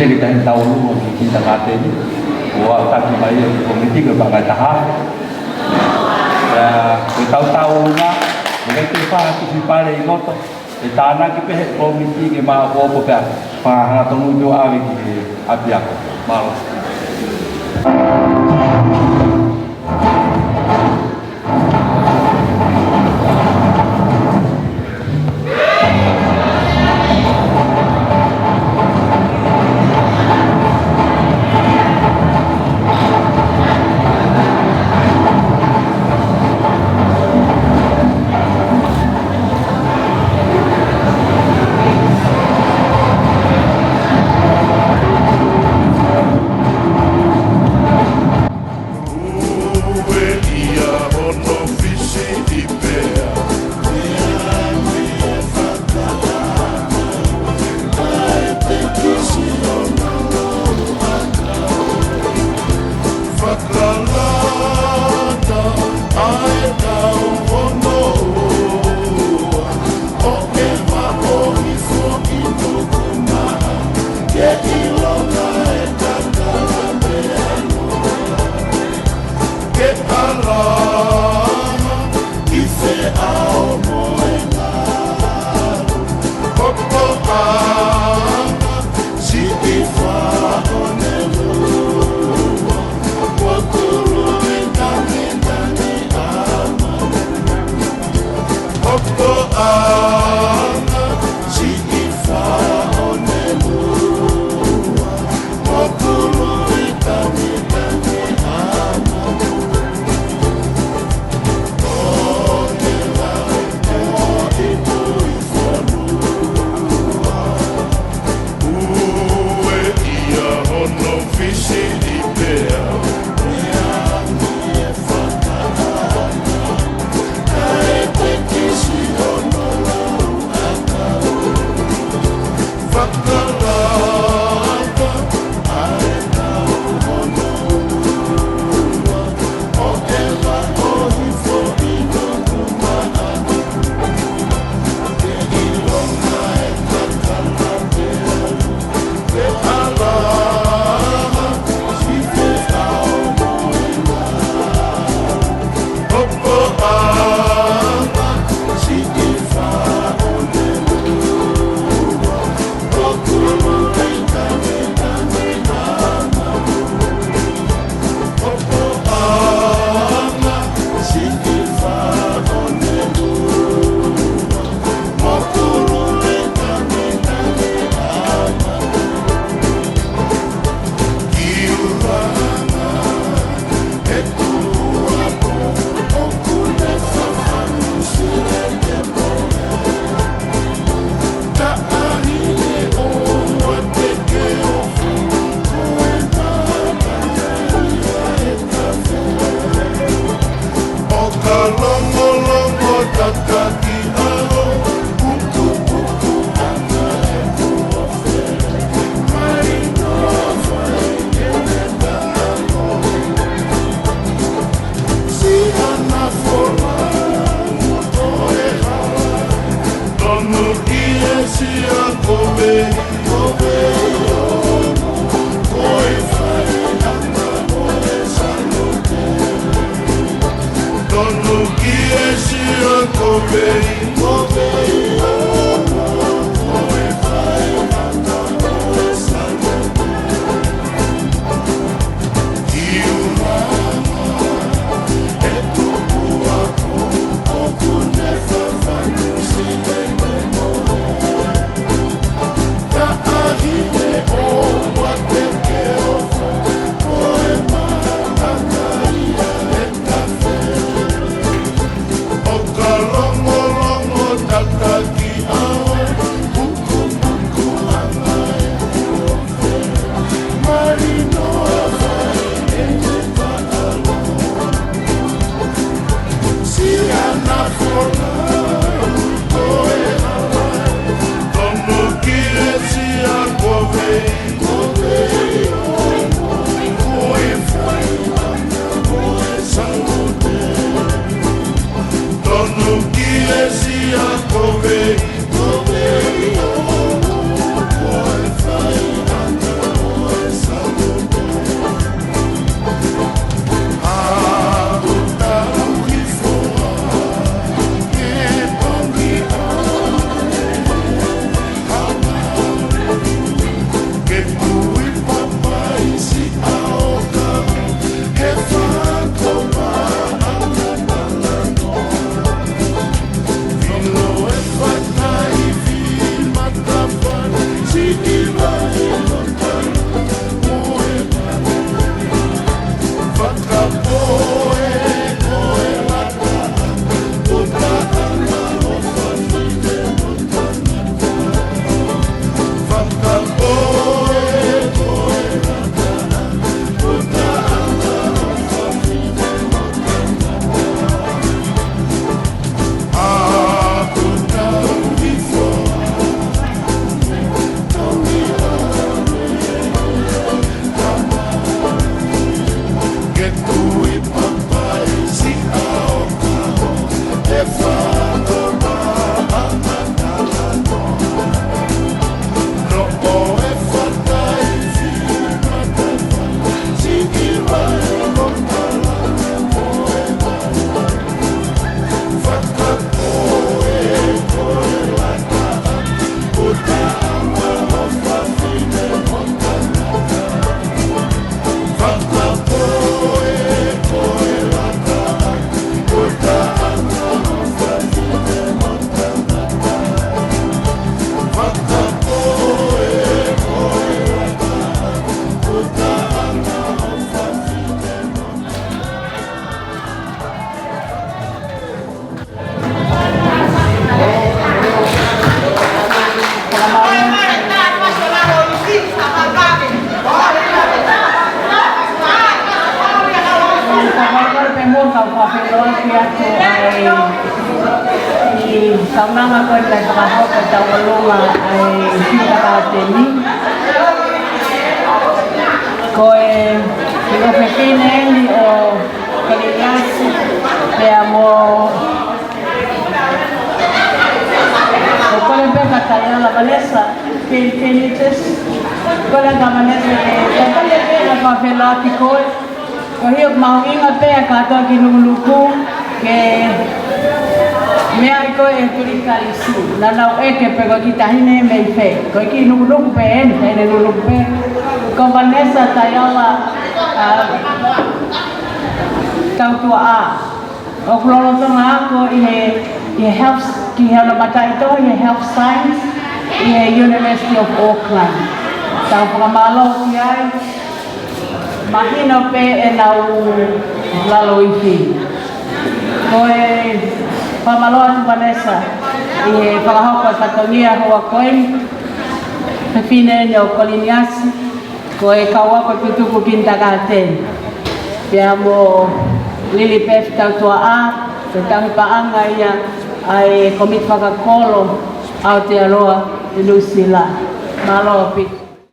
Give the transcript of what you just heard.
tele tahi taulu ki tangate ni wa taki mai komiti ke ba taha ya ke tau na ngai te pa ki pare imoto e tana ki pe komiti ke ma ko pa pa ha tonu jo ave ki apia malo Longo, longo, kau whawheroa ki atu ai i kaunanga koe kai whakahau kai tau alunga ai whika kāteni. Koe i ope whine ni o Kaliniasi pea mo o kore beka taiala Vanessa Kenites kore ka Vanessa e kore beka whawheroa ki koe ko hiok maunginga pea katoa ki nunguluku ke mea i koe e kurikarisi na nau eke pe ko ki tahine mei whē ko ki nunguluku pe eni taine nunguluku pe ko Vanessa taiala tautua a o kulolotonga ako i he health ki he ala mataito i he health science i he University of Auckland tau whakamalo ki ai mahina pe e nau lalo i whi koe whamalo atu Vanessa i he whakahoko tatongia hoa koe pe whine ni o Kaliniasi koe kaua koe putuku kinta kāteni pia mo Lili Pef tautua a te tangipaanga ia ai komit whakakolo au te aroa i Lusila. Malo pi.